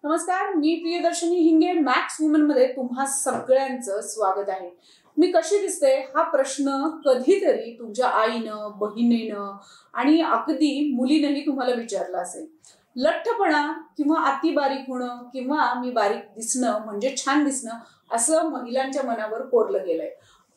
नमस्कार, मी Priyadarshini Hinge max woman मध्ये तुम्हा सगळ्यांचं स्वागत आहे. मी कशी दिसते हा प्रश्न कधीतरी तुमच्या आईनं, बहिणीनं आणि अगदी मुलीनंही तुम्हाला विचारला असेल. लठ्ठपणा किंवा अति बारीक होणं किंवा मी बारीक दिसणं म्हणजे छान दिसणं असं महिलांच्या मनावर कोरलं गेलंय.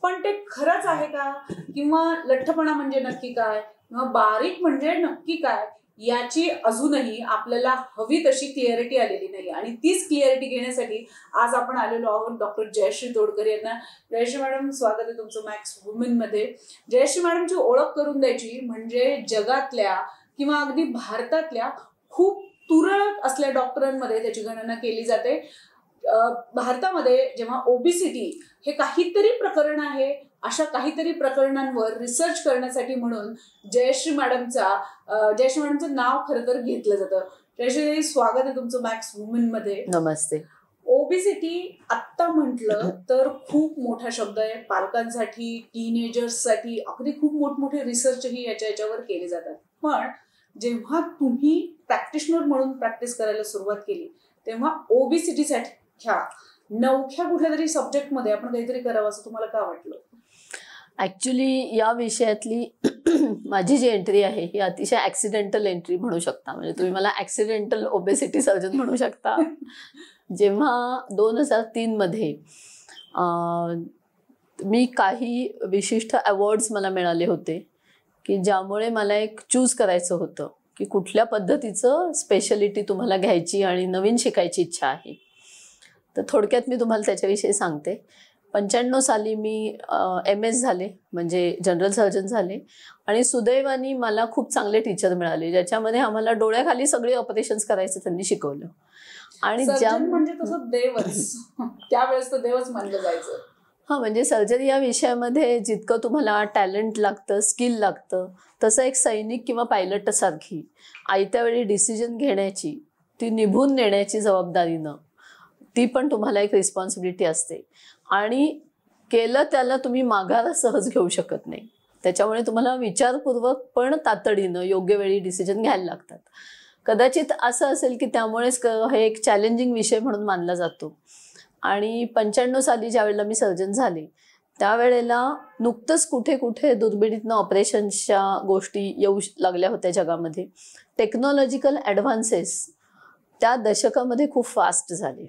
पण ते खरंच आहे का? किंवा लठ्ठपणा म्हणजे नक्की काय किंवा बारीक म्हणजे नक्की काय याची अजूनही आपल्याला हवी तशी क्लिअरिटी आलेली नाही. आणि तीच क्लिअरिटी घेण्यासाठी आज आपण आलेलो आहोत डॉक्टर जयश्री तोडकर यांना. जयश्री मॅडम, स्वागत आहे तुमचं मॅक्स वुमेन मध्ये. जयश्री मॅडमची ओळख करून द्यायची म्हणजे जगातल्या किंवा अगदी भारतातल्या खूप तुरळक असलेल्या डॉक्टरांमध्ये त्याची गणना केली जाते. भारतामध्ये जेव्हा ओबेसिटी हे काहीतरी प्रकरण आहे, अशा काहीतरी प्रकरणांवर रिसर्च करण्यासाठी म्हणून जयश्री मॅडमचं नाव खरं तर घेतलं जातं. जयश्री, स्वागत आहे तुमचं मॅक्स वुमेन मध्ये. नमस्ते. ओबेसिटी आत्ता म्हटलं तर खूप मोठा शब्द आहे. पालकांसाठी, टीनेजर्ससाठी अगदी खूप मोठमोठे रिसर्चही याच्यावर केले जातात. पण जेव्हा तुम्ही प्रॅक्टिशनर म्हणून प्रॅक्टिस करायला सुरुवात केली तेव्हा ओबेसिटीसाठीच्या नवख्या कुठल्या तरी सब्जेक्टमध्ये आपण काहीतरी करावं असं तुम्हाला का वाटलं? ऍक्च्युली या विषयातली माझी जी एंट्री आहे ही अतिशय ऍक्सिडेंटल एंट्री म्हणू शकता. म्हणजे तुम्ही मला ऍक्सिडेंटल ओबेसिटी सर्जन म्हणू शकता. जेव्हा 2003 मध्ये मी काही विशिष्ट अवॉर्ड्स मला मिळाले होते की ज्यामुळे मला एक चूज करायचं होतं की कुठल्या पद्धतीचं स्पेशलिटी तुम्हाला घ्यायची आणि नवीन शिकायची इच्छा आहे. तर थोडक्यात मी तुम्हाला त्याच्याविषयी सांगते. 95 साली मी MS झाले, म्हणजे जनरल सर्जन झाले. आणि सुदैवाने मला खूप चांगले टीचर मिळाले ज्याच्यामध्ये आम्हाला डोळ्याखाली सगळे ऑपरेशन्स करायचं त्यांनी शिकवलं. आणि म्हणजे तसं देवच त्यावेळेस तर देवच मानलं जायचं. हां, म्हणजे सर्जरी या विषयामध्ये जितकं तुम्हाला टॅलेंट लागतं, स्किल लागतं, तसं एक सैनिक किंवा पायलट सारखी आयत्या वेळी डिसिजन घेण्याची, ती निभून नेण्याची जबाबदारीनं ती पण तुम्हाला एक रिस्पॉन्सिबिलिटी असते. आणि केलं त्याला तुम्ही माघार सहज घेऊ शकत नाही. त्याच्यामुळे तुम्हाला विचारपूर्वक पण तातडीनं योग्य वेळी डिसिजन घ्यायला लागतात. कदाचित असं असेल की त्यामुळेच हे एक चॅलेंजिंग विषय म्हणून मानला जातो. आणि 95 साली ज्यावेळेला मी सर्जन झाले त्यावेळेला नुकतंच कुठे कुठे दुर्बिणीतनं ऑपरेशन्सच्या गोष्टी येऊ लागल्या होत्या जगामध्ये. टेक्नॉलॉजिकल ॲडव्हान्सेस त्या दशकामध्ये खूप फास्ट झाले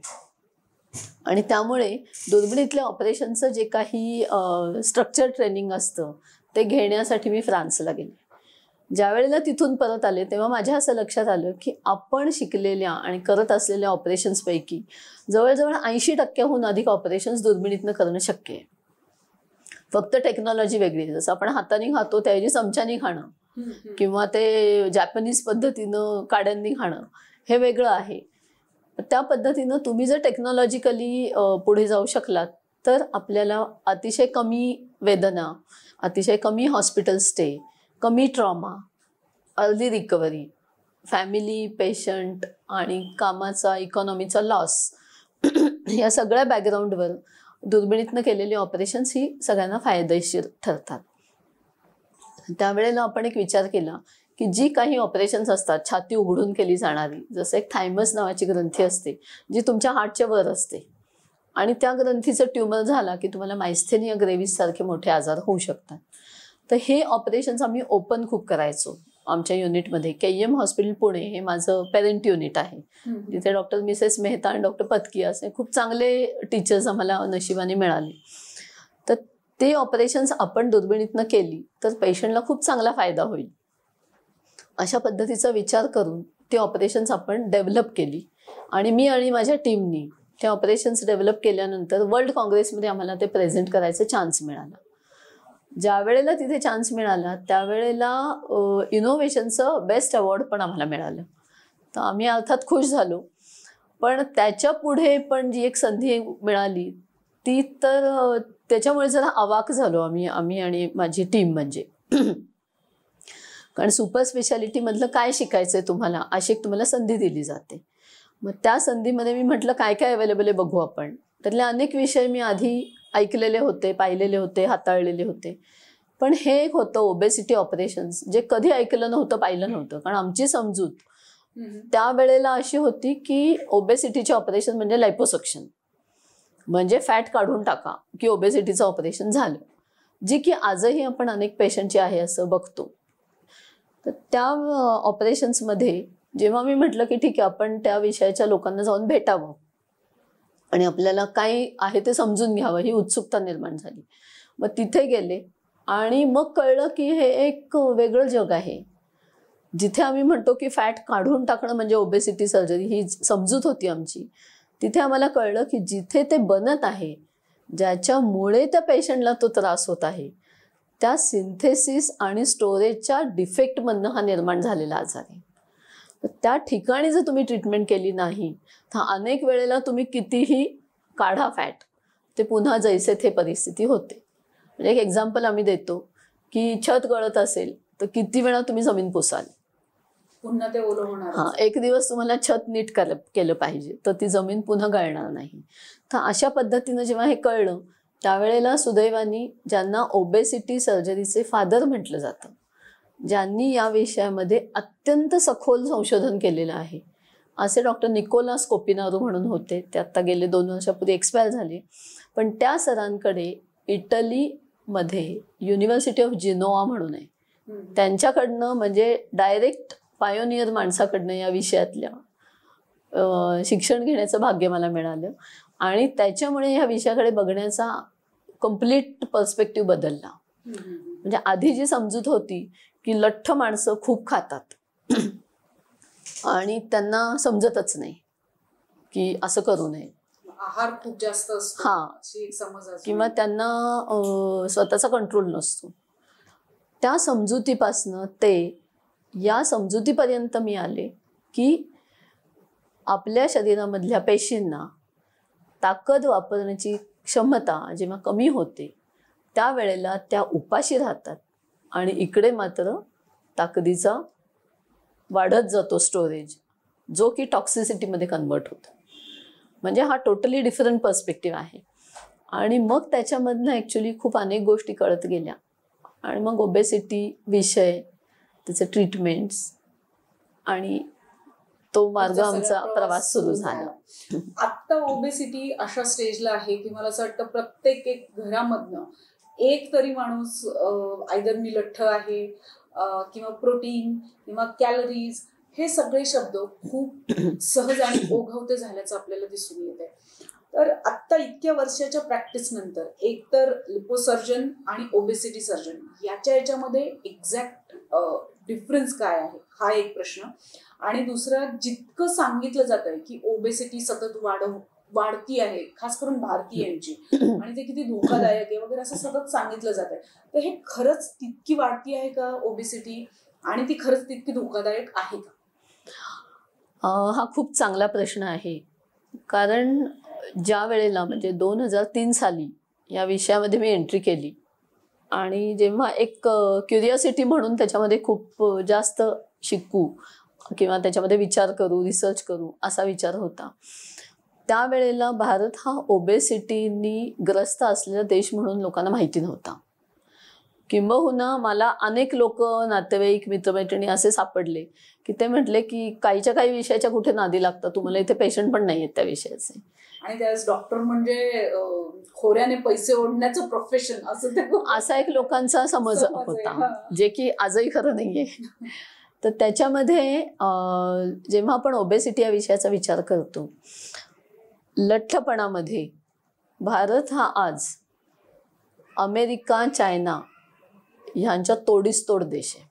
आणि त्यामुळे दुर्बिणीतल्या ऑपरेशनचं जे काही स्ट्रक्चर ट्रेनिंग असतं ते घेण्यासाठी मी फ्रान्सला गेले. ज्या वेळेला तिथून परत आले तेव्हा माझ्या असं लक्षात आलं की आपण शिकलेल्या आणि करत असलेल्या ऑपरेशन्सपैकी जवळजवळ 80% अधिक ऑपरेशन्स दुर्बिणीतनं करणं शक्य आहे. फक्त टेक्नॉलॉजी वेगळी. जसं आपण हाताने खातो त्याऐवजी चमच्याने खाणं किंवा ते जॅपनीज पद्धतीनं काड्यांनी खाणं हे वेगळं आहे. त्या पद्धतीनं तुम्ही जर टेक्नॉलॉजिकली पुढे जाऊ शकलात तर आपल्याला अतिशय कमी वेदना, अतिशय कमी हॉस्पिटल स्टे, कमी trauma, early recovery, family, patient आणि कामाचा, इकॉनॉमीचा लॉस या सगळ्या बॅकग्राऊंडवर दुर्बिणीतनं केलेली ऑपरेशन्स ही सगळ्यांना फायदेशीर ठरतात. त्यावेळेला आपण एक विचार केला की जी काही ऑपरेशन्स असतात छाती उघडून केली जाणारी, जसं एक थायमस नावाची ग्रंथी असते जी तुमच्या हार्टच्या वर असते आणि त्या ग्रंथीचं ट्युमर झाला की तुम्हाला मायस्थेनिया ग्रेव्हिस सारखे मोठे आजार होऊ शकतात. तर हे ऑपरेशन्स आम्ही ओपन खूप करायचो आमच्या युनिटमध्ये. KM हॉस्पिटल पुणे हे माझं पेरेंट युनिट आहे. तिथे डॉक्टर मिसेस मेहता आणि डॉक्टर पत्की असे खूप चांगले टीचर्स आम्हाला नशिबाने मिळाले. तर ते ऑपरेशन्स आपण दुर्बिणीतनं केली तर पेशंटला खूप चांगला फायदा होईल अशा पद्धतीचा विचार करून ते ऑपरेशन्स आपण डेव्हलप केली. आणि मी आणि माझ्या टीमनी ते ऑपरेशन्स डेव्हलप केल्यानंतर वर्ल्ड काँग्रेसमध्ये आम्हाला ते प्रेझेंट करायचा चान्स मिळाला. ज्या वेळेला तिथे चान्स मिळाला त्यावेळेला इनोव्हेशनचं बेस्ट अवॉर्ड पण आम्हाला मिळालं. तर आम्ही अर्थात खुश झालो. पण त्याच्या पुढे पण जी एक संधी मिळाली ती तर त्याच्यामुळे जरा अवाक झालो आम्ही आणि माझी टीम. म्हणजे कारण सुपर स्पेशालिटीमधलं काय शिकायचं आहे तुम्हाला अशी एक तुम्हाला संधी दिली जाते. मग त्या संधीमध्ये मी म्हटलं काय काय अवेलेबल आहे बघू आपण. त्यातले अनेक विषय मी आधी ऐकलेले होते, पाहिलेले होते, हाताळलेले होते. पण हे एक होतं ओबेसिटी ऑपरेशन्स जे कधी ऐकलं नव्हतं, पाहिलं नव्हतं. कारण आमची समजूत त्यावेळेला अशी होती की ओबेसिटीचे ऑपरेशन म्हणजे लायपोसक्शन, म्हणजे फॅट काढून टाका की ओबेसिटीचं ऑपरेशन झालं, जी की आजही आपण अनेक पेशंटची आहे असं बघतो. तर त्या ऑपरेशन्समध्ये जेव्हा मी म्हटलं की ठीक आहे आपण त्या विषयाच्या लोकांना जाऊन भेटावं आणि आपल्याला काय आहे ते समजून घ्यावं, ही उत्सुकता निर्माण झाली. मग तिथे गेले आणि मग कळलं की हे एक वेगळं जग आहे, जिथे आम्ही म्हणतो की फॅट काढून टाकणं म्हणजे ओबेसिटी सर्जरी, ही समजूत होती आमची. तिथे आम्हाला कळलं की जिथे ते बनत आहे, ज्याच्यामुळे त्या पेशंटला तो त्रास होत आहे, त्या सिंथेसिस आणि स्टोरेजच्या डिफेक्टमधनं हा निर्माण झालेला आजार आहे. तर त्या ठिकाणी जर तुम्ही ट्रीटमेंट केली नाही तर अनेक वेळेला तुम्ही कितीही काढा फॅट, ते पुन्हा जैसे थे परिस्थिती होते. म्हणजे एक एक्झाम्पल आम्ही देतो की छत गळत असेल तर किती वेळा तुम्ही जमीन पुसाल, पुन्हा ते ओलं होणार. हां, एक दिवस तुम्हाला छत नीट केलं पाहिजे तर ती जमीन पुन्हा गळणार नाही. तर अशा पद्धतीनं जेव्हा हे कळलं त्यावेळेला सुदैवाने ज्यांना ओबेसिटी सर्जरीचे फादर म्हटलं जातं, ज्यांनी या विषयामध्ये अत्यंत सखोल संशोधन केलेलं आहे, असे डॉक्टर निकोलास कोपिनारो म्हणून होते. ते आत्ता गेले 2 वर्षापूर्वी एक्सपायर झाले. पण त्या सरांकडे इटलीमध्ये युनिव्हर्सिटी ऑफ जिनोआ म्हणून आहे, त्यांच्याकडनं म्हणजे डायरेक्ट पायोनियर माणसाकडनं या विषयातल्या शिक्षण घेण्याचं भाग्य मला मिळालं आणि त्याच्यामुळे ह्या विषयाकडे बघण्याचा कम्प्लीट पर्स्पेक्टिव्ह बदलला. म्हणजे आधी जी समजूत होती की लठ्ठ माणसं खूप खातात आणि त्यांना समजतच नाही की असं करू नये, आहार खूप जास्त असतो, अशी एक समज असते, किंवा त्यांना स्वतःचा कंट्रोल नसतो. त्या समजुतीपासनं ते या समजुतीपर्यंत मी आले की आपल्या शरीरामधल्या पेशींना ताकद वापरण्याची क्षमता जेव्हा कमी होते त्यावेळेला त्या उपाशी राहतात आणि इकडे मात्र ताकदीचा वाढत जातो स्टोरेज, जो की टॉक्सिसिटीमध्ये कन्वर्ट होतो. म्हणजे हा टोटली डिफरंट पर्स्पेक्टिव्ह आहे. आणि मग त्याच्यामधनं ॲक्च्युली खूप अनेक गोष्टी कळत गेल्या आणि मग ओबेसिटी विषय, त्याचे ट्रीटमेंट्स आणि तो मार्ग आमचा प्रवास सुरू झाला. आत्ता ओबेसिटी अशा स्टेजला आहे की मला असं वाटतं प्रत्येक एक घरामधनं एक तरी माणूस आयदर मी लठ्ठ आहे किंवा प्रोटीन किंवा कॅलरीज, हे सगळे शब्द खूप सहज आणि ओघवते झाल्याचं आपल्याला दिसून येत आहे. तर आत्ता इतक्या वर्षाच्या प्रॅक्टिस नंतर एक तर लिपोसर्जन आणि ओबेसिटी सर्जन याच्यामध्ये एक्झॅक्ट डिफरन्स काय आहे, हा एक प्रश्न. आणि दुसरा, जितकं सांगितलं जात आहे की ओबेसिटी सतत वाढती आहे, खास करून भारतीयांची, आणि ते किती धोकादायक आहे वगैरे असं सतत सांगितलं जात आहे, तर हे खरंच तितकी वाढती आहे का ओबेसिटी, आणि ती खरंच तितकी धोकादायक आहे का? हा खूप चांगला प्रश्न आहे. कारण ज्या वेळेला म्हणजे 2003 साली या विषयामध्ये मी एंट्री केली आणि जेव्हा एक क्युरिओसिटी म्हणून त्याच्यामध्ये खूप जास्त शिकू किंवा त्याच्यामध्ये विचार करू, रिसर्च करू असा विचार होता, त्यावेळेला भारत हा ओबेसिटीनी ग्रस्त असलेला देश म्हणून लोकांना माहिती नव्हता. किंबहुना मला अनेक लोक, नातेवाईक, मित्रमैत्रिणी असे सापडले की ते म्हटले की काहीच्या काही विषयाच्या कुठे नादी लागतात, तुम्हाला इथे पेशंट पण नाही आहेत त्या विषयाचे. आणि त्यावेळेस डॉक्टर म्हणजे खोऱ्याने पैसे ओढण्याचं प्रोफेशन असं असा एक लोकांचा समज होता, जे की आजही खरं नाहीये. तर त्याच्यामध्ये जेव्हा आपण ओबेसिटी या विषयाचा विचार करतो, लठ्ठपणामध्ये भारत हा आज अमेरिका, चायना ह्यांच्या तोडीस तोड देश आहे.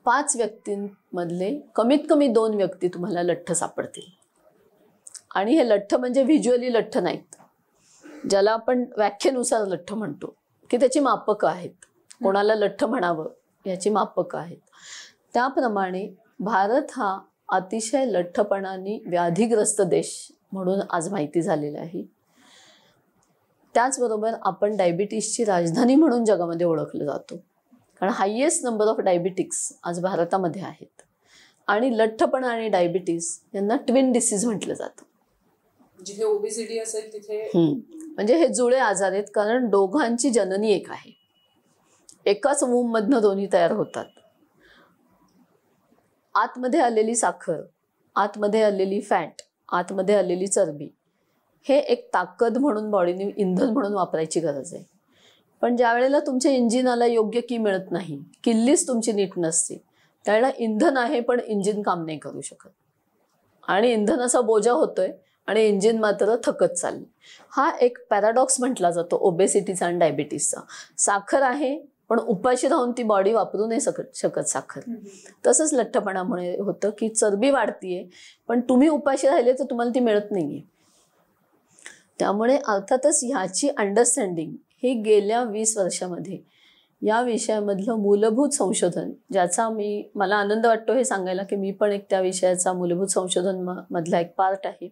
5 व्यक्तींमधले कमीत कमी 2 व्यक्ती तुम्हाला लठ्ठ सापडतील. आणि हे लठ्ठ म्हणजे व्हिज्युअली लठ्ठ नाहीत, ज्याला आपण व्याख्येनुसार लठ्ठ म्हणतो की त्याची मापकं आहेत, कोणाला लठ्ठ म्हणावं याची मापकं आहेत. त्याप्रमाणे भारत हा अतिशय लठ्ठपणाने व्याधीग्रस्त देश म्हणून आज माहिती झालेला आहे. त्याचबरोबर आपण डायबिटीसची राजधानी म्हणून जगामध्ये ओळखलं जातो, कारण हायेस्ट नंबर ऑफ डायबिटिक्स आज भारतामध्ये आहेत. आणि लठ्ठपणा आणि डायबिटीस यांना ट्विन डिसीज म्हटलं जातं. जिथे ओबेसिटी असेल तिथे म्हणजे हे जुळे आजार आहेत, कारण दोघांची जननी एक आहे, एकाच वूममधनं दोन्ही तयार होतात. आतमध्ये आलेली साखर, आतमध्ये आलेली फॅट, आतमध्ये आलेली चरबी हे एक ताकद म्हणून बॉडीने इंधन म्हणून वापरायची गरज आहे. पण ज्या वेळेला तुमच्या इंजिनाला योग्य की मिळत नाही, किल्लीच तुमची नीट नसते, त्यावेळेला इंधन आहे पण इंजिन काम नाही करू शकत आणि इंधनाचा बोजा होतोय आणि इंजिन मात्र थकत चालले. हा एक पॅराडॉक्स म्हटला जातो ओबेसिटीचा आणि डायबिटीसचा. साखर आहे पण उपाशी राहून ती बॉडी वापरू नाही शकत साखर. तसंच लठ्ठपणामुळे होतं की चरबी वाढतीये पण तुम्ही उपाशी राहिले तर तुम्हाला ती मिळत नाहीये. त्यामुळे अर्थातच ह्याची अंडरस्टँडिंग ही गेल्या 20 वर्षामध्ये या विषयामधलं मूलभूत संशोधन, ज्याचा मला आनंद वाटतो हे सांगायला की मी पण एक त्या विषयाचा मूलभूत संशोधन मधला एक पार्ट आहे,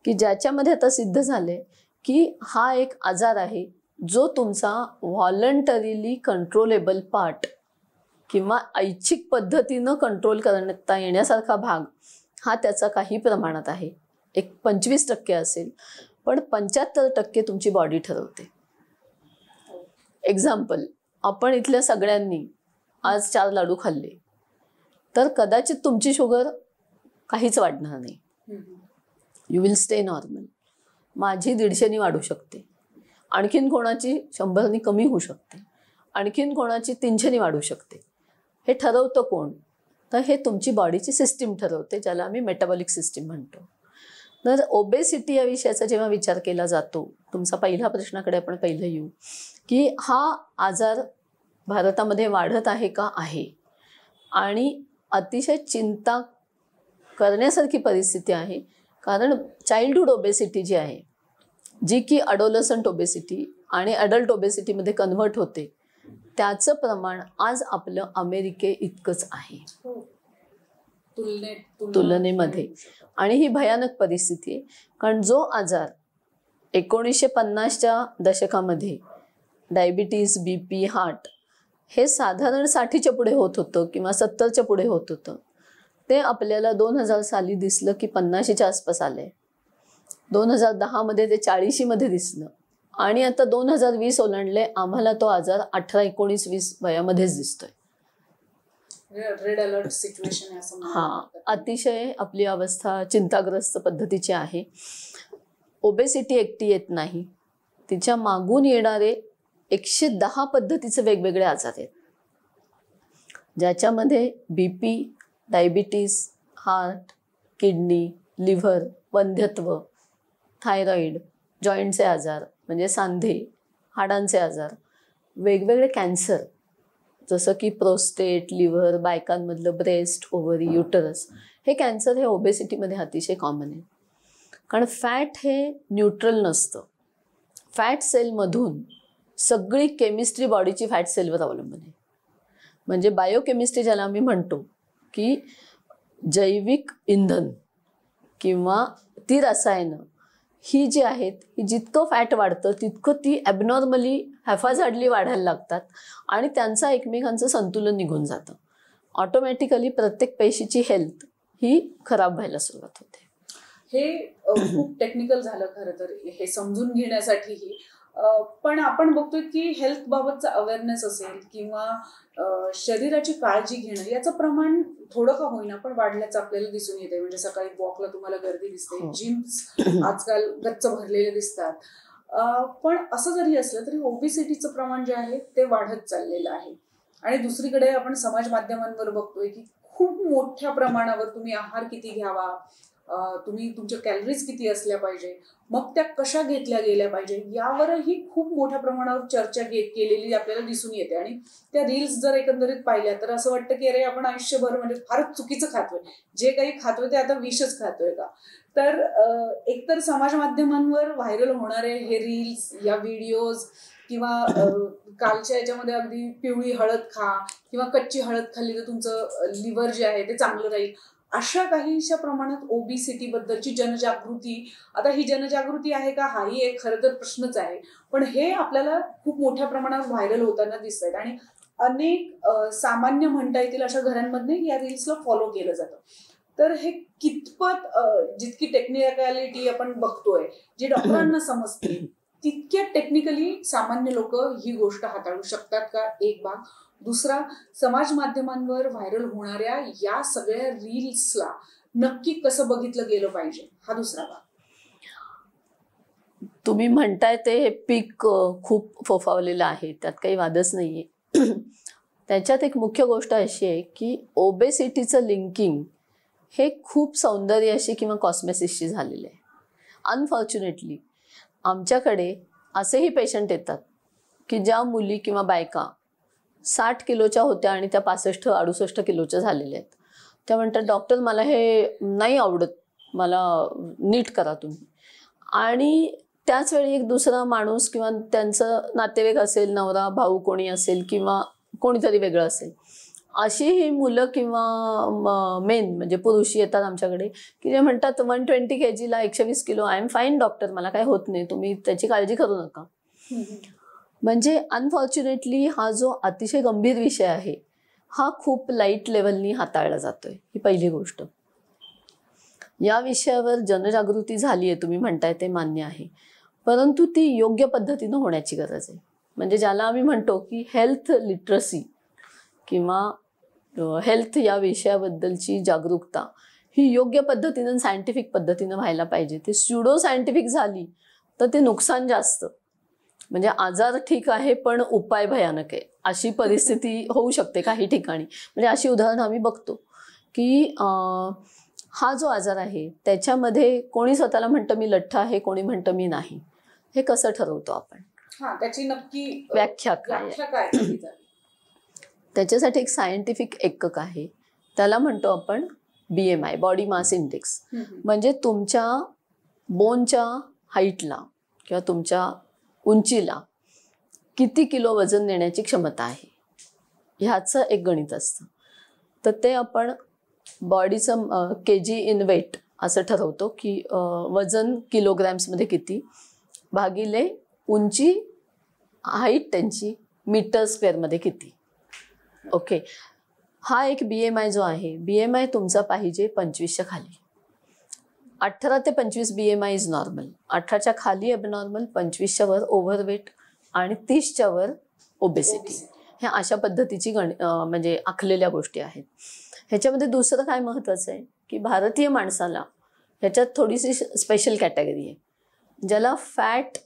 की ज्याच्यामध्ये आता सिद्ध झालंय की हा एक आजार आहे जो तुमचा व्हॉलंटरीली कंट्रोलेबल पार्ट किंवा ऐच्छिक पद्धतीनं कंट्रोल करता येण्यासारखा भाग हा त्याचा काही प्रमाणात आहे. एक 25% असेल पण 75% तुमची बॉडी ठरवते. एक्झाम्पल, आपण इथल्या सगळ्यांनी आज 4 लाडू खाल्ले तर कदाचित तुमची शुगर काहीच वाढणार नाही, यू विल स्टे नॉर्मल. माझी 150 वाढू शकते, आणखीन कोणाची 100 कमी होऊ शकते, आणखीन कोणाची 300 वाढू शकते. हे ठरवतं कोण? तर हे तुमची बॉडीची सिस्टीम ठरवते, ज्याला आम्ही मेटाबॉलिक सिस्टीम म्हणतो. तर ओबेसिटी या विषयाचा जेव्हा विचार केला जातो, तुमचा पहिल्या प्रश्नाकडे आपण पहिलं येऊ की हा आजार भारतामध्ये वाढत आहे का? आहे. आणि अतिशय चिंता करण्यासारखी परिस्थिती आहे, कारण चाइल्डहुड ओबेसिटी जी आहे, जी की अडोलसंट ओबेसिटी आणि अडल्ट ओबेसिटीमध्ये कन्व्हर्ट होते, त्याचं प्रमाण आज आपलं अमेरिके इतकंच आहे तुलनेमध्ये. आणि ही भयानक परिस्थिती आहे, कारण जो आजार 1950च्या दशकामध्ये डायबिटीज, BP, हार्ट हे साधारण 60च्या पुढे होत होतं किंवा 70च्या पुढे होत होतं, ते आपल्याला 2000 साली दिसलं की 50च्या आसपास आलंय. 2010 ते 40मध्ये दिसलं आणि आता 2020 ओलांडले, आम्हाला तो आजार 18, 19, 20 वयामध्येच दिसतोय. Red alert situation. हा, अतिशय आपली अवस्था चिंताग्रस्त पद्धतीची आहे. ओबेसिटी एकटी येत नाही, तिच्या मागून येणारे 110 पद्धतीचे वेगवेगळे आजार आहेत, ज्याच्यामध्ये BP, diabetes, heart, kidney, liver, वंध्यत्व, थायरॉइड, जॉईंटचे आजार म्हणजे सांधे, हाडांचे आजार, वेगवेगळे कॅन्सर जसं की प्रोस्टेट, लिव्हर, बायकांमधलं ब्रेस्ट, ओव्हरी, युटरस, हे कॅन्सर हे ओबेसिटीमध्ये अतिशय कॉमन आहे. कारण फॅट हे न्यूट्रल नसतं. फॅट सेलमधून सगळी केमिस्ट्री बॉडीची फॅट सेलवर अवलंबून आहे. म्हणजे बायोकेमिस्ट्री ज्याला आम्ही म्हणतो की जैविक इंधन किंवा ती रसायनं ही जी आहेत, ही जितकं फॅट वाढतं तितकं ती ॲबनॉर्मली हॅफाझार्डली वाढायला लागतात आणि त्यांचं एकमेकांचं संतुलन निघून जातं. ऑटोमॅटिकली प्रत्येक पेशीची हेल्थ ही खराब व्हायला सुरुवात होते. हे खूप टेक्निकल झालं खरं तर हे समजून घेण्यासाठीही. पण आपण बघतोय की हेल्थ बाबतचा अवेअरनेस असेल किंवा शरीराची काळजी घेणं याचं प्रमाण थोडं का होईना पण वाढल्याचं आपल्याला दिसून येते. म्हणजे सकाळी वॉकला तुम्हाला गर्दी दिसते, जिम्स आजकाल गच्च भरलेले दिसतात. पण असं जरी असलं तरी ओबेसिटीचं प्रमाण जे आहे ते वाढत चाललेलं आहे. आणि दुसरीकडे आपण समाज माध्यमांवर बघतोय की खूप मोठ्या प्रमाणावर तुम्ही आहार किती घ्यावा, तुम्ही तुमच्या कॅलरीज किती असल्या पाहिजे, मग त्या कशा घेतल्या गेल्या पाहिजे यावरही खूप मोठ्या प्रमाणावर चर्चा केलेली आपल्याला दिसून येते. आणि त्या रील्स जर एकंदरीत पाहिल्या तर असं वाटतं की अरे आपण आयुष्यभर म्हणजे फारच चुकीचं खातोय, जे काही खातोय ते आता विषच खातोय का. तर एकतर समाज माध्यमांवर व्हायरल होणारे हे रील्स या व्हिडिओज किंवा कालच्या याच्यामध्ये अगदी पिवळी हळद खा किंवा कच्ची हळद खाल्ली तर तुमचं लिव्हर जे आहे ते चांगलं राहील, अशा काहीशा प्रमाणात ओबेसिटी बद्दलची जनजागृती. आता ही जनजागृती आहे का हाही एक खरं तर प्रश्नच आहे, पण हे आपल्याला खूप मोठ्या प्रमाणात व्हायरल होताना दिसत आहेत. आणि अनेक सामान्य म्हणता येतील अशा घरांमध्ये या रील्सला फॉलो केलं जातं. तर हे कितपत जितकी टेक्निकॅलिटी आपण बघतोय जी डॉक्टरांना समजते तितक्या टेक्निकली सामान्य लोक ही गोष्ट हाताळू शकतात का, एक भाग. दुसरा, समाज माध्यमांवर व्हायरल होणाऱ्या या सगळ्या रील्सला नक्की कसं बघितलं गेलं पाहिजे, हा दुसरा भाग. तुम्ही म्हणताय ते हे पीक खूप फोफावलेलं आहे, त्यात काही वादच नाहीये. त्याच्यात एक मुख्य गोष्ट अशी आहे की ओबेसिटीचं लिंकिंग हे खूप सौंदर्याशी किंवा कॉस्मेसिसशी झालेलं आहे. अनफॉर्च्युनेटली आमच्याकडे असेही पेशंट येतात की ज्या मुली किंवा बायका 60 किलोच्या होत्या आणि त्या 65-68 किलोच्या झालेल्या आहेत. त्या म्हणतात, डॉक्टर मला हे नाही आवडत, मला नीट करा तुम्ही. आणि त्याच वेळी एक दुसरा माणूस किंवा त्यांचं नातेवाईक असेल, नवरा भाऊ कोणी असेल किंवा कोणीतरी वेगळं असेल, अशी ही मुलं किंवा मेन म्हणजे पुरुष येतात आमच्याकडे की जे म्हणतात 120 kgला 120 kilo, I am fine doctor, मला काय होत नाही, तुम्ही त्याची काळजी करू नका. म्हणजे अनफॉर्च्युनेटली हा जो अतिशय गंभीर विषय आहे हा खूप लाईट लेवलनी हाताळला जातोय, ही पहिली गोष्ट. या विषयावर जनजागृती झाली आहे, तुम्ही म्हणताय ते मान्य आहे, परंतु ती योग्य पद्धतीनं होण्याची गरज आहे. म्हणजे ज्याला आम्ही म्हणतो की हेल्थ लिटरसी किंवा हेल्थ या विषयाबद्दलची जागरूकता ही योग्य पद्धतीनं सायंटिफिक पद्धतीनं व्हायला पाहिजे. ती स्युडो सायंटिफिक झाली तर ते नुकसान जास्त. म्हणजे आजार ठीक आहे पण उपाय भयानक आहे, अशी परिस्थिती होऊ शकते काही ठिकाणी. म्हणजे अशी उदाहरणं आम्ही बघतो की हा जो आजार आहे त्याच्यामध्ये कोणी स्वतःला म्हणतं मी लठ्ठ आहे, कोणी म्हणतं मी नाही. हे कसं ठरवतो आपण, त्याची नक्की व्याख्या काय? त्याच्यासाठी एक सायंटिफिक एकक आहे, त्याला म्हणतो आपण BMI, बॉडी मास इंडेक्स. म्हणजे तुमच्या बोनच्या हाईटला किंवा तुमच्या उंचीला किती किलो वजन नेण्याची क्षमता आहे, ह्याचं एक गणित असतं. तर ते आपण बॉडीचं kg इन वेट असं ठरवतो की वजन किलोग्रॅम्समध्ये किती भागिले उंची, हाईट त्यांची मीटर स्क्वेअरमध्ये किती. ओके, हा एक BMI जो आहे, BMI तुमचा पाहिजे 25च्या खाली. 18 ते 25 BMI इज नॉर्मल, 18च्या खाली ॲबनॉर्मल, 25च्या वर ओव्हरवेट आणि 30च्या वर ओबेसिटी. ह्या अशा पद्धतीची म्हणजे आखलेल्या गोष्टी आहेत. ह्याच्यामध्ये दुसरं काय महत्त्वाचं आहे की भारतीय माणसाला ह्याच्यात थोडीशी स्पेशल कॅटेगरी आहे, ज्याला फॅट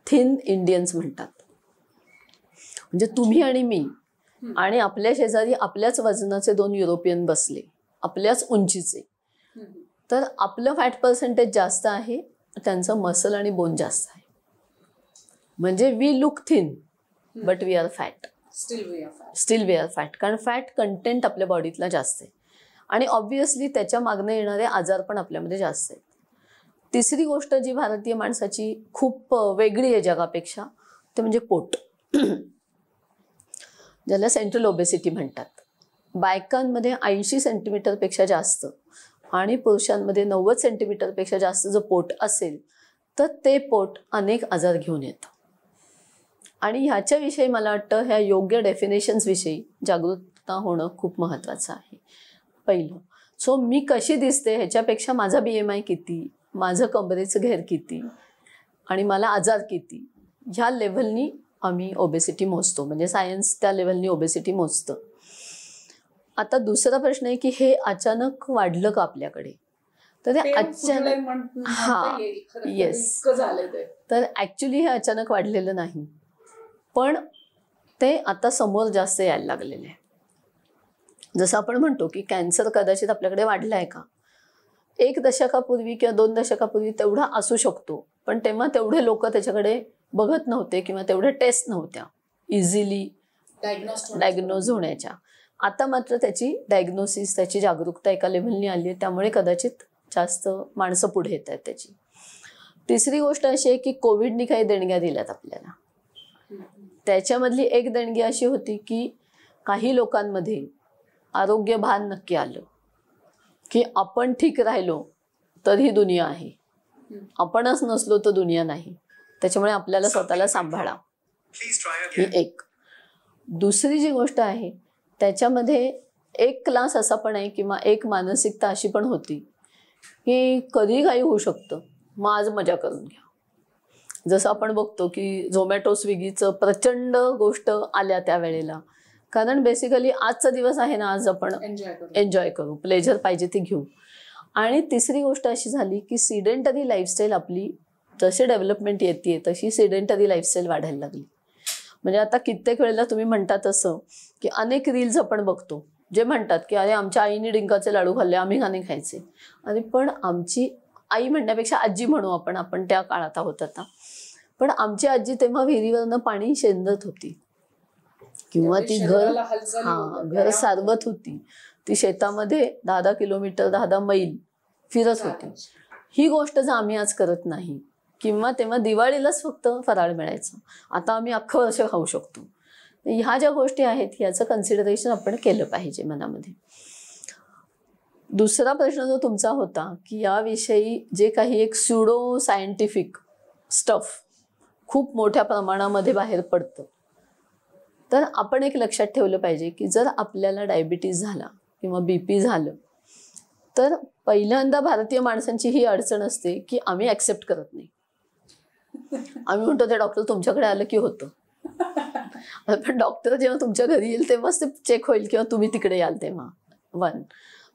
थिन इंडियन्स म्हणतात. म्हणजे तुम्ही आणि मी आणि आपल्या शेजारी आपल्याच वजनाचे 2 युरोपियन बसले, आपल्याच उंचीचे, तर आपलं फॅट पर्सेंटेज जास्त आहे, त्यांचं मसल आणि बोन जास्त आहे. म्हणजे we look thin but we are fat, still we are fat. कारण फॅट कंटेंट आपल्या बॉडीतला जास्त आहे आणि ऑब्व्हियसली त्याच्या मागणं येणारे आजार पण आपल्यामध्ये जास्त आहेत. तिसरी गोष्ट जी भारतीय माणसाची खूप वेगळी आहे जगापेक्षा, ते म्हणजे पोट, ज्याला सेंट्रल ओबेसिटी म्हणतात. बायकांमध्ये 80 सेंटीमीटरपेक्षा जास्त आणि पुरुषांमध्ये 90 सेंटीमीटरपेक्षा जास्त जर पोट असेल तर ते पोट अनेक आजार घेऊन येतं. आणि ह्याच्याविषयी मला वाटतं ह्या योग्य डेफिनेशन्सविषयी जागरूकता होणं खूप महत्त्वाचं आहे. पहिलं, सो मी कशी दिसते ह्याच्यापेक्षा माझा BMI किती, माझं कमरेचं घेर किती आणि मला आजार किती, ह्या लेव्हलनी आम्ही ओबेसिटी मोजतो. म्हणजे सायन्स त्या लेव्हलनी ओबेसिटी मोजतं. आता दुसरा प्रश्न आहे की हे अचानक वाढलं का आपल्याकडे, तर ते अचानक येस, तर ॲक्च्युली हे अचानक वाढलेलं नाही, पण ते आता समोर जास्त यायला लागलेले आहे. जसं आपण म्हणतो की कॅन्सर कदाचित आपल्याकडे वाढला आहे का, 1 दशकापूर्वी किंवा 2 दशकापूर्वी तेवढा असू शकतो, पण तेव्हा तेवढे लोक त्याच्याकडे बघत नव्हते किंवा तेवढ्या टेस्ट नव्हत्या इझिली डायग्नोज होण्याच्या. आता मात्र त्याची डायग्नोसिस, त्याची जागरूकता एका लेव्हलनी आली आहे, त्यामुळे कदाचित जास्त माणसं पुढे येत आहेत त्याची. तिसरी गोष्ट अशी आहे की कोविडनी काही देणग्या दिल्यात आपल्याला. त्याच्यामधली एक देणगी अशी होती की काही लोकांमध्ये आरोग्य भान नक्की आलं की आपण ठीक राहिलो तर ही दुनिया आहे, आपणच नसलो तर दुनिया नाही. त्याच्यामुळे आपल्याला स्वतःला सांभाळा, ही एक. दुसरी जी गोष्ट आहे त्याच्यामध्ये एक क्लास असा पण आहे किंवा एक मानसिकता अशी पण होती की कधी काही होऊ शकतं, मग आज मजा करून घ्या. जसं आपण बघतो की झोमॅटो स्विगीचं प्रचंड गोष्ट आल्या त्यावेळेला कारण बेसिकली आजचा दिवस आहे ना, आज आपण एन्जॉय करू, प्लेजर पाहिजे ते घेऊ. आणि तिसरी गोष्ट अशी झाली की सिडेंटरी लाईफस्टाईल आपली जशी डेव्हलपमेंट येते तशी सिडेंटरी लाईफस्टाईल वाढायला लागली. म्हणजे आता कित्येक वेळेला तुम्ही म्हणतात असं की अनेक रील्स आपण बघतो जे म्हणतात की अरे आमच्या आईने डिंकाचे लाडू खाल्ले, आम्ही का नाही खायचे. आणि पण आमची आई म्हणण्यापेक्षा आजी म्हणू आपण त्या काळात आहोत आता. पण आमची आजी तेव्हा विहिरीवरनं पाणी शेंदत होती किंवा ती घर सारवत होती. ती शेतामध्ये 10-10 किलोमीटर 10-10 मैल फिरत होती. ही गोष्ट जर आम्ही आज करत नाही, किंवा तेव्हा दिवाळीलाच फक्त फराळ मिळायचं, आता आम्ही अख्खं वर्ष खाऊ शकतो. ह्या ज्या गोष्टी आहेत याचं कन्सिडरेशन आपण केलं पाहिजे मनामध्ये. दुसरा प्रश्न जो तुमचा होता की याविषयी जे काही एक स्युडो सायंटिफिक स्टफ खूप मोठ्या प्रमाणामध्ये बाहेर पडतं, तर आपण एक लक्षात ठेवलं पाहिजे की जर आपल्याला डायबिटीज झाला किंवा BP झालं तर पहिल्यांदा भारतीय माणसांची ही अडचण असते की आम्ही ॲक्सेप्ट करत नाही. आम्ही म्हणतो ते डॉक्टर तुमच्याकडे आलं की होतं. पण डॉक्टर जेव्हा तुमच्या घरी येईल तेव्हाच ते चेक होईल किंवा तुम्ही तिकडे याल तेव्हा. 1.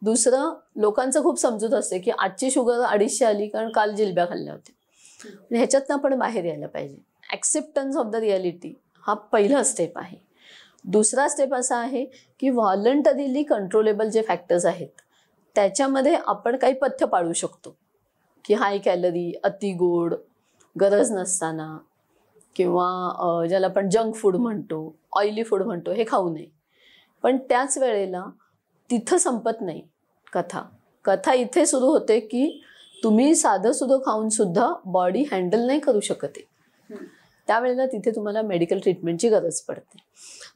दुसरं, लोकांचं खूप समजूत असते की आजची शुगर 250 आली कारण काल जिलब्या खाल्ल्या होत्या. ह्याच्यातनं आपण बाहेर यायला पाहिजे. ॲक्सेप्टन्स ऑफ द रियालिटी हा पहिला स्टेप आहे. दुसरा स्टेप असा आहे की व्हॉलंटरीली कंट्रोलेबल जे फॅक्टर्स आहेत त्याच्यामध्ये आपण काही पथ्य पाळू शकतो की हाय कॅलरी, अति गोड, गरज नसताना, किंवा ज्याला आपण जंक फूड म्हणतो, ऑइली फूड म्हणतो, हे खाऊ नये. पण त्याच वेळेला तिथं संपत नाही कथा इथे सुरू होते की तुम्ही साधं सुद्धा खाऊन सुद्धा बॉडी हँडल नाही करू शकत आहे. त्यावेळेला तिथे तुम्हाला मेडिकल ट्रीटमेंटची गरज पडते.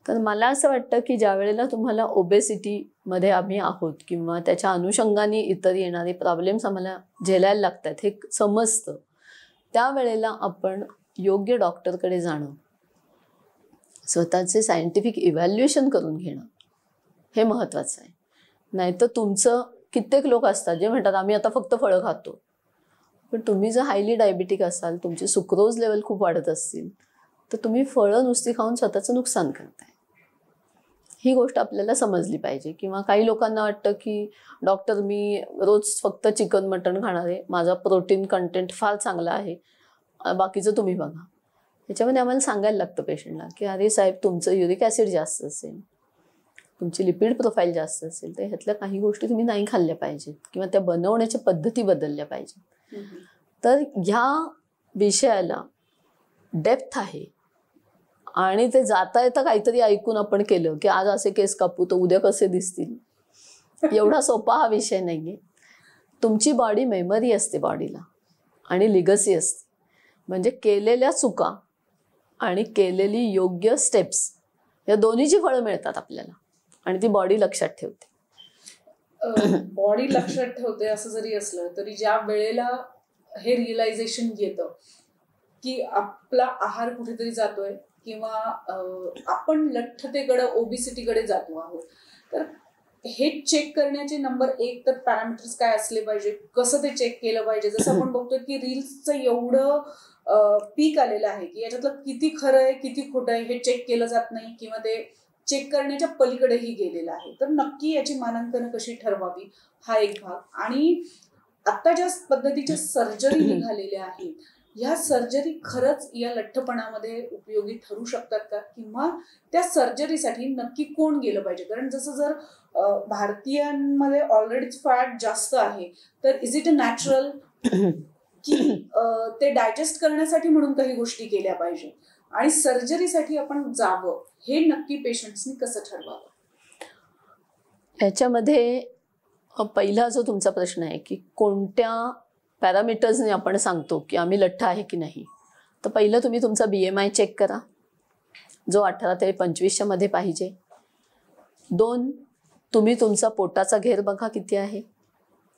तर मला असं वाटतं की ज्या वेळेला तुम्हाला ओबेसिटीमध्ये आम्ही आहोत किंवा त्याच्या अनुषंगाने इतर येणारे प्रॉब्लेम्स आम्हाला झेलायला लागतात हे समजतं, त्यावेळेला आपण योग्य डॉक्टरकडे जाणं, स्वतःचे सायंटिफिक इव्हॅल्युएशन करून घेणं हे महत्त्वाचं आहे. नाहीतर तुमचं कित्येक लोक असतात जे म्हणतात आम्ही आता फक्त फळं खातो. पण तुम्ही जर हायली डायबिटिक असाल, तुमचे सुक्रोज लेवल खूप वाढत असतील, तर तुम्ही फळं नुसती खाऊन स्वतःचं नुकसान करताय. ही गोष्ट आपल्याला समजली पाहिजे. किंवा काही लोकांना वाटतं की डॉक्टर मी रोज फक्त चिकन मटण खाणार आहे, माझा प्रोटीन कंटेंट फार चांगला आहे, बाकीचं तुम्ही बघा. त्याच्यामध्ये आम्हाला सांगायला लागतं पेशंटला की अरे साहेब तुमचं युरिक ॲसिड जास्त असेल, तुमची लिपिड प्रोफाईल जास्त असेल, तर ह्यातल्या काही गोष्टी तुम्ही नाही खाल्ल्या पाहिजेत किंवा त्या बनवण्याच्या पद्धती बदलल्या पाहिजेत. तर ह्या विषयाला डेप्थ आहे. आणि ते जाता येता काहीतरी ऐकून आपण केलं की आज असे केस कापू तर उद्या कसे दिसतील, एवढा सोपा हा विषय नाहीये. तुमची बॉडी मेमरी असते बॉडीला आणि लिगसी असते. म्हणजे केलेल्या चुका आणि केलेली योग्य स्टेप्स या दोन्हीची फळं मिळतात आपल्याला आणि ती बॉडी लक्षात ठेवते. बॉडी लक्षात ठेवते असं जरी असलं तरी ज्या वेळेला हे रिअलायझेशन येतं की आपला आहार कुठेतरी जातोय किंवा आपण लठ्ठतेकडे, ओबिसिटीकडे जातो आहोत, तर हे चेक करण्याचे नंबर 1 तर पॅरामीटर्स काय असले पाहिजे, कसं ते चेक केलं पाहिजे. जसं आपण बघतोय की रील्सचं एवढं पीक आलेलं आहे की याच्यातलं किती खरं आहे किती खोटं आहे हे चेक केलं जात नाही किंवा ते चेक करण्याच्या पलीकडेही गेलेलं आहे. तर नक्की याची मानांकनं कशी ठरवावी हा एक भाग. आणि आता ज्या पद्धतीच्या सर्जरी निघालेल्या आहेत, ह्या सर्जरी खरंच या लठ्ठपणामध्ये उपयोगी ठरू शकतात का, किंवा त्या सर्जरीसाठी नक्की कोण गेलं पाहिजे. कारण जसं जर भारतीयांमध्ये ऑलरेडीच फॅट जास्त आहे तर इज इट अ नॅचरल की ते डायजेस्ट करण्यासाठी म्हणून काही गोष्टी केल्या पाहिजे आणि सर्जरीसाठी आपण जावं हे नक्की पेशंट्सनी कसं ठरवावं. याच्यामध्ये पहिला जो तुमचा प्रश्न आहे की कोणत्या पॅरामीटर्सने आपण सांगतो की आम्ही लठ्ठ आहे की नाही, तर पहिलं तुम्ही तुमचा BMI चेक करा जो 18 ते 25च्या मध्ये पाहिजे. 2, तुम्ही तुमचा पोटाचा घेर बघा किती आहे,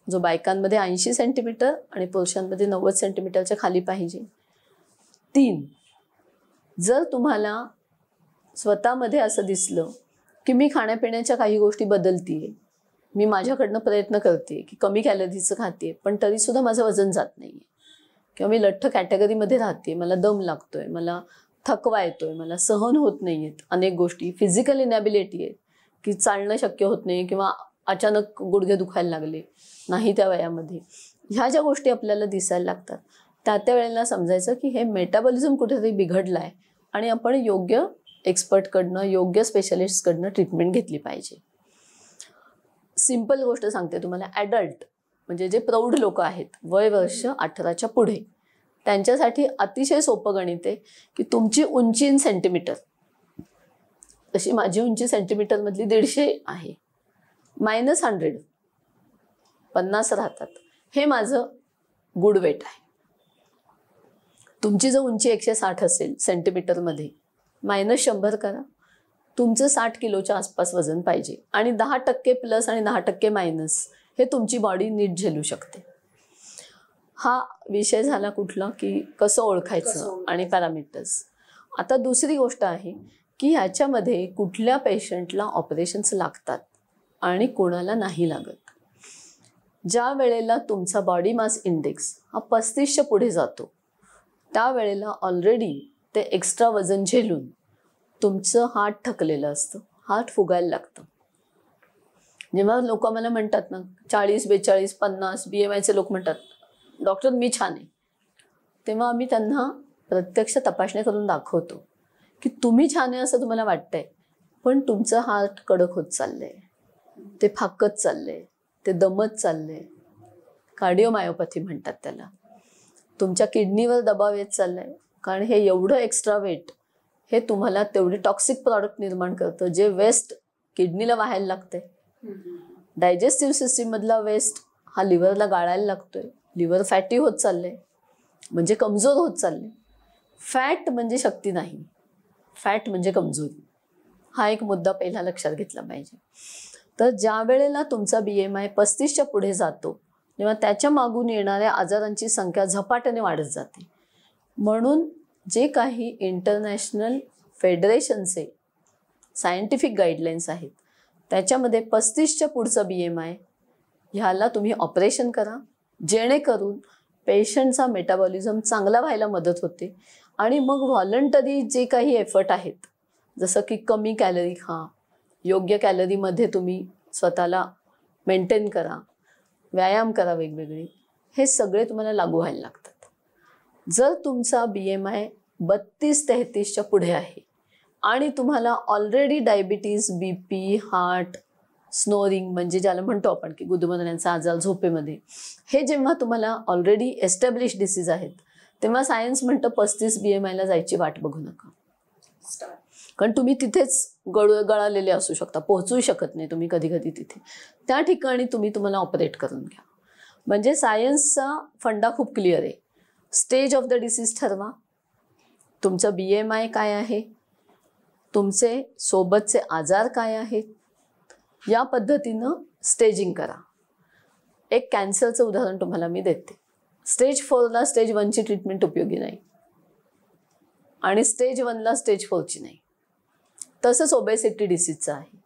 जो बायकांमध्ये 80 सेंटीमीटर आणि पुरुषांमध्ये 90 सेंटीमीटरच्या खाली पाहिजे. 3, जर तुम्हाला स्वतःमध्ये असं दिसलं की मी खाण्यापिण्याच्या काही गोष्टी बदलतीये, मी माझ्याकडनं प्रयत्न करते की कमी कॅलरीचं खाते पण तरीसुद्धा माझं वजन जात नाही आहे, किंवा मी लठ्ठ कॅटेगरीमध्ये राहते, मला दम लागतोय, मला थकवा येतोय, मला सहन होत नाहीयेत अनेक गोष्टी, फिजिकल इनॅबिलिटी आहे की चालणं शक्य होत नाही किंवा अचानक गुडघे दुखायला लागले नाही त्या वयामध्ये, ह्या ज्या गोष्टी आपल्याला दिसायला लागतात त्या वेळेला समजायचं की हे मेटाबॉलिझम कुठेतरी बिघडलं आहे आणि आपण योग्य एक्सपर्टकडनं, योग्य स्पेशलिस्टकडनं ट्रीटमेंट घेतली पाहिजे. सिंपल गोष्ट सांगते तुम्हाला, ॲडल्ट म्हणजे जे प्रौढ लोक आहेत, वय वर्ष 18च्या पुढे, त्यांच्यासाठी अतिशय सोपं गणित आहे की तुमची उंची इन सेंटीमीटर, तशी माझी उंची सेंटीमीटरमधली 150 आहे, -100 50 राहतात, हे माझं गुड वेट आहे. तुमची जर उंची 160 असेल सेंटीमीटरमध्ये, -100 करा, तुमचं 60 किलोच्या आसपास वजन पाहिजे आणि 10% प्लस आणि 10% मायनस हे तुमची बॉडी नीट झेलू शकते. हा विषय झाला कुठला की कसं ओळखायचं आणि पॅरामीटर्स. आता दुसरी गोष्ट आहे की ह्याच्यामध्ये कुठल्या पेशंटला ऑपरेशन्स लागतात आणि कोणाला नाही लागत. ज्या वेळेला तुमचा बॉडी मास इंडेक्स हा 35च्या पुढे जातो त्यावेळेला ऑलरेडी ते एक्स्ट्रा वजन झेलून तुमचं हार्ट थकलेलं असतं, हार्ट फुगायला लागतं. जेव्हा लोक मला म्हणतात ना 40, 42, 50 BMIचे लोक म्हणतात डॉक्टर मी छान आहे, तेव्हा आम्ही त्यांना प्रत्यक्ष तपासणी करून दाखवतो की तुम्ही छान आहे असं तुम्हाला वाटतंय, पण तुमचं हार्ट कडक होत चाललंय, ते फाकत चाललंय, ते दमत चाललंय, कार्डिओमायोपॅथी म्हणतात त्याला. तुमच्या किडनीवर दबाव येत चाललाय कारण हे एवढं एक्स्ट्रा वेट हे तुम्हाला तेवढे टॉक्सिक प्रॉडक्ट निर्माण करतं जे वेस्ट किडनीला व्हायला लागतंय. डायजेस्टिव्ह सिस्टीममधला वेस्ट हा लिव्हरला गाळायला लागतोय, लिव्हर फॅटी होत चाललंय म्हणजे कमजोर होत चालले. फॅट म्हणजे शक्ती नाही, फॅट म्हणजे कमजोरी. हा एक मुद्दा पहिला लक्षात घेतला पाहिजे. तर ज्या वेळेला तुमचा BMI 35च्या पुढे जातो तेव्हा त्याच्या मागून येणाऱ्या आजारांची संख्या झपाट्याने वाढत जाते. म्हणून जे काही इंटरनॅशनल फेडरेशनचे सायंटिफिक गाईडलाईन्स आहेत त्याच्यामध्ये 35च्या पुढचं BMI ह्याला तुम्ही ऑपरेशन करा, जेणेकरून पेशंटचा मेटाबॉलिझम चांगला व्हायला मदत होते आणि मग व्हॉलंटरी जे काही एफर्ट आहेत, जसं की कमी कॅलरी खा, योग्य कॅलरीमध्ये तुम्ही स्वतःला मेंटेन करा, व्यायाम करा वेगवेगळे, हे सगळे तुम्हाला लागू व्हायला लागतात. जर तुमचा BMI 32-33च्या पुढे आहे आणि तुम्हाला already diabetes, BP, heart, snoring म्हणजे ज्याला म्हणतो आपण की गुदमरण्याचा आजार झोपेमध्ये, हे जेव्हा तुम्हाला ऑलरेडी एस्टॅब्लिश डिसीज आहेत तेव्हा सायन्स म्हणतं 35 BMIला जायची वाट बघू नका. कारण तुम्ही तिथेच गळालेले असू शकता, पोहोचू शकत नाही तुम्ही कधी कधी तिथे, त्या ठिकाणी तुम्हाला ऑपरेट करून घ्या. म्हणजे सायन्सचा फंडा खूप क्लिअर आहे. स्टेज ऑफ द डिसीज ठरवा, तुमचं BMI काय आहे, तुमचे सोबतचे आजार काय आहेत, या पद्धतीनं स्टेजिंग करा. एक कॅन्सरचं उदाहरण तुम्हाला मी देते. स्टेज 4ला स्टेज 1ची ट्रीटमेंट उपयोगी नाही आणि स्टेज 1ला स्टेज 4ची नाही. तसंच ओबेसिटी डिसीजचं आहे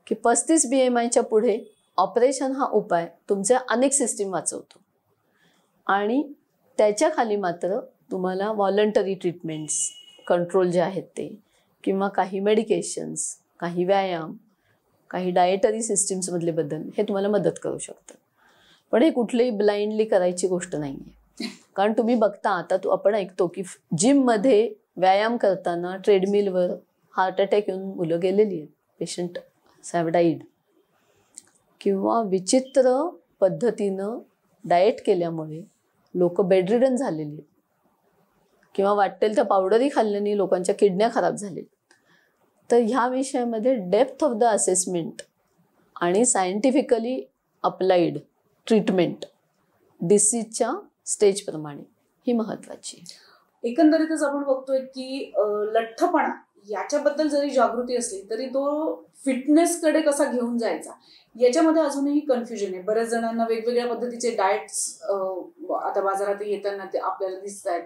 की 35 BMIच्या पुढे ऑपरेशन हा उपाय तुमच्या अनेक सिस्टीम वाचवतो आणि त्याच्या खाली मात्र तुम्हाला व्हॉलंटरी ट्रीटमेंट्स, कंट्रोल जे आहेत ते, किंवा काही मेडिकेशन्स, काही व्यायाम, काही डाएटरी सिस्टीम्समधले बदल हे तुम्हाला मदत करू शकतात. पण हे कुठलेही ब्लाइंडली करायची गोष्ट नाही आहे. कारण तुम्ही बघता आता आपण ऐकतो की जिममध्ये व्यायाम करताना ट्रेडमिलवर हार्ट अटॅक येऊन मुलं गेलेली आहेत, पेशंट हॅव डाईड. किंवा विचित्र पद्धतीनं डाएट केल्यामुळे लोक बेडरिडन झालेली आहेत किंवा वाटेल त्या पावडरी खाल्ल्याने लोकांच्या किडन्या खराब झालेल्या. तर ह्या विषयामध्ये डेप्थ ऑफ द असेसमेंट आणि सायंटिफिकली अप्लाइड ट्रीटमेंट डिसीजच्या स्टेजप्रमाणे ही महत्त्वाची आहे. एकंदरीतच आपण बघतोय की लठ्ठपणा याच्याबद्दल जरी जागृती असली तरी तो फिटनेसकडे कसा घेऊन जायचा याच्यामध्ये अजूनही कन्फ्युजन आहे. बऱ्याच जणांना वेगवेगळ्या पद्धतीचे डाएट्स आता बाजारात येताना ते आपल्याला दिसत आहेत.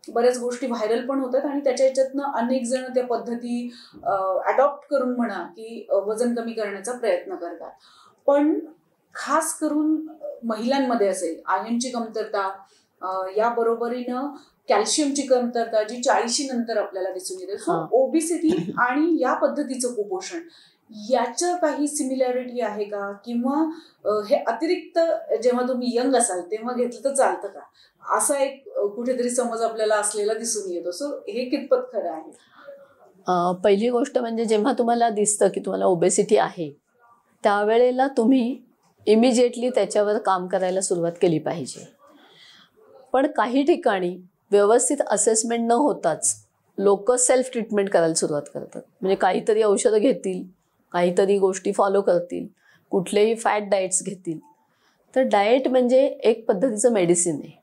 बऱ्याच गोष्टी व्हायरल पण होतात आणि त्याच्या ह्याच्यातनं अनेक जण त्या पद्धती अडॉप्ट करून म्हणा की वजन कमी करण्याचा प्रयत्न करतात. पण खास करून महिलांमध्ये असेल, आयर्नची कमतरता या बरोबरीनं कॅल्शियमची कमतरता जी 40 नंतर आपल्याला दिसून येते. सो ओबिसिटी आणि या पद्धतीचं कुपोषण याचं काही सिमिलॅरिटी आहे का, किंवा हे अतिरिक्त जेव्हा तुम्ही यंग असाल तेव्हा घेतलं तर चालतं का, असा एक कुठेतरी समज आपल्याला असलेला दिसून येतो. सो हे कितपत खरं आहे? पहिली गोष्ट म्हणजे जेव्हा तुम्हाला दिसतं की तुम्हाला ओबेसिटी आहे त्यावेळेला तुम्ही इमिजिएटली त्याच्यावर काम करायला सुरुवात केली पाहिजे. पण काही ठिकाणी व्यवस्थित असेसमेंट न होताच लोक सेल्फ ट्रीटमेंट करायला सुरुवात करतात. म्हणजे काहीतरी औषधं घेतील, काहीतरी गोष्टी फॉलो करतील, कुठलेही फॅट डाएट्स घेतील. तर डाएट म्हणजे एक पद्धतीचं मेडिसिन आहे.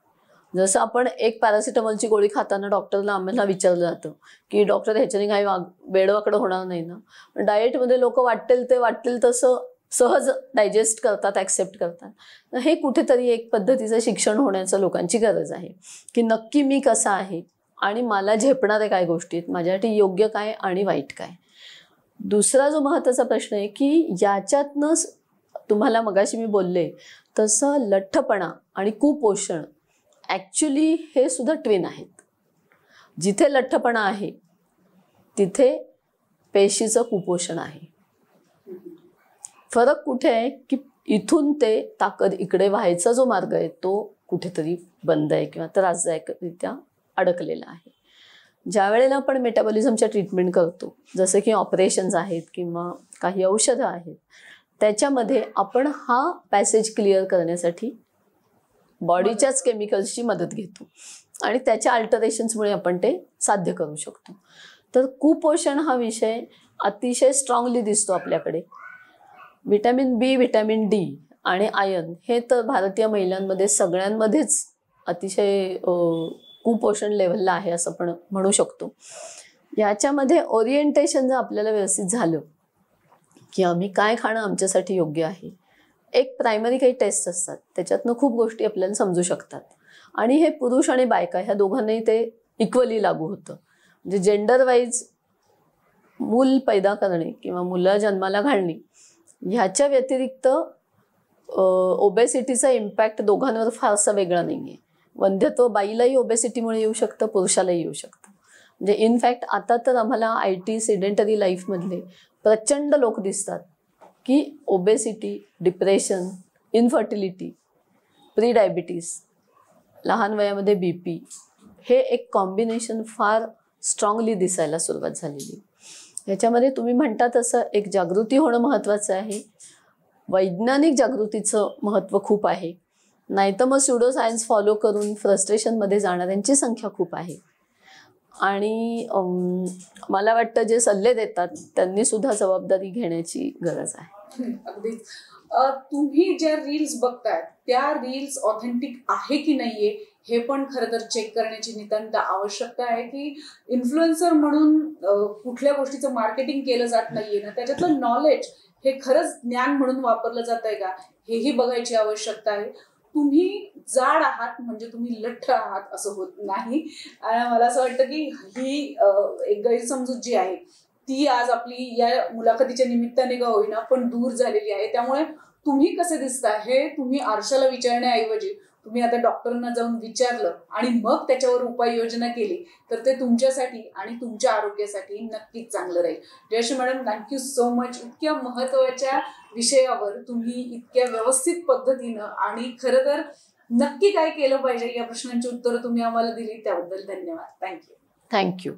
जसं आपण एक पॅरासिटामॉलची गोळी खाताना डॉक्टरला आम्हाला विचारलं जातं की डॉक्टर ह्याच्याने काही वेडवाकडं होणार नाही ना. डाएटमध्ये लोक वाटेल तसं सहज डायजेस्ट करतात, ॲक्सेप्ट करतात. तर हे कुठेतरी एक पद्धतीचं शिक्षण होण्याचं लोकांची गरज आहे की नक्की मी कसा आहे आणि मला झेपणारे काय गोष्टी आहेत, माझ्यासाठी योग्य काय आणि वाईट काय. दुसरा जो महत्त्वाचा प्रश्न आहे की याच्यातनं तुम्हाला मगाशी मी बोलले तसं लठ्ठपणा आणि कुपोषण ॲक्च्युली हे सुद्धा ट्विन आहेत. जिथे लठ्ठपणा आहे तिथे पेशीचं कुपोषण आहे. फरक कुठे आहे की इथून ते ताकद इकडे व्हायचा जो मार्ग आहे तो कुठेतरी बंद आहे किंवा त्रासदायकरित्या अडकलेला आहे. ज्या वेळेला आपण मेटाबॉलिझमच्या ट्रीटमेंट करतो, जसं की ऑपरेशन्स आहेत किंवा काही औषधं आहेत, त्याच्यामध्ये आपण हा पॅसेज क्लिअर करण्यासाठी बॉडीच्याच केमिकल्सची मदत घेतो आणि त्याच्या अल्टरेशन्समुळे आपण ते साध्य करू शकतो. तर कुपोषण हा विषय अतिशय स्ट्रॉंगली दिसतो आपल्याकडे. व्हिटॅमिन बी, व्हिटॅमिन डी आणि आयर्न हे तर भारतीय महिलांमध्ये सगळ्यांमध्येच अतिशय कुपोषण लेव्हलला आहे असं पण म्हणू शकतो. याच्यामध्ये ओरिएंटेशन जर आपल्याला व्यवस्थित झालं की आम्ही काय खाणं आमच्यासाठी योग्य आहे, एक प्रायमरी काही टेस्ट असतात त्याच्यातनं खूप गोष्टी आपल्याला समजू शकतात. आणि हे पुरुष आणि बायका ह्या दोघांनाही ते इक्वली लागू होतं. म्हणजे जेंडर वाईज मूल पैदा करणे किंवा मुलं जन्माला घालणे ह्याच्या व्यतिरिक्त ओबेसिटीचा इम्पॅक्ट दोघांवर फारसा वेगळा नाही आहे. वंध्यत्व बाईलाही ओबेसिटीमुळे येऊ शकतं, पुरुषालाही येऊ शकतं. म्हणजे इनफॅक्ट आता तर आम्हाला IT सेडेंटरी लाईफमधले प्रचंड लोक दिसतात की obesity, depression, infertility, pre diabetes, लहान वयामध्ये BP हे एक कॉम्बिनेशन फार स्ट्रॉंगली दिसायला सुरुवात झालेली. ह्याच्यामध्ये तुम्ही म्हणता तसं एक जागृती होणं महत्त्वाचं आहे. वैज्ञानिक जागृतीचं महत्त्व खूप आहे. नाहीतर मग स्युडो सायन्स फॉलो करून फ्रस्ट्रेशनमध्ये जाणाऱ्यांची संख्या खूप आहे. आणि मला वाटतं जे सल्ले देतात त्यांनी सुद्धा जबाबदारी घेण्याची गरज आहे. अगदीच. तुम्ही ज्या रील्स बघताय त्या रील्स ऑथेंटिक आहे की नाहीये हे पण खरं तर चेक करण्याची नितांत आवश्यकता आहे. की इन्फ्लुएन्सर म्हणून कुठल्या गोष्टीचं मार्केटिंग केलं जात नाहीये ना, त्याच्यातलं नॉलेज हे खरंच ज्ञान म्हणून वापरलं जात आहे का हेही बघायची आवश्यकता आहे. तुम्ही जाड आहात म्हणजे तुम्ही लठ्ठ आहात असं होत नाही. आणि मला असं वाटतं की ही एक गैरसमजूत जी आहे ती आज आपली या मुलाखतीच्या निमित्ताने का होईना पण दूर झालेली आहे. त्यामुळे तुम्ही कसे दिसता हे तुम्ही आरशाला विचारण्याऐवजी तुम्ही आता डॉक्टरांना जाऊन विचारलं आणि मग त्याच्यावर उपाययोजना केली तर ते तुमच्यासाठी आणि तुमच्या आरोग्यासाठी नक्कीच चांगलं राहील. Jayashri madam, thank you so much. इतक्या महत्त्वाच्या विषयावर तुम्ही इतक्या व्यवस्थित पद्धतीनं आणि खरं तर नक्की काय केलं पाहिजे या प्रश्नांची उत्तरं तुम्ही आम्हाला दिली त्याबद्दल धन्यवाद. थँक्यू.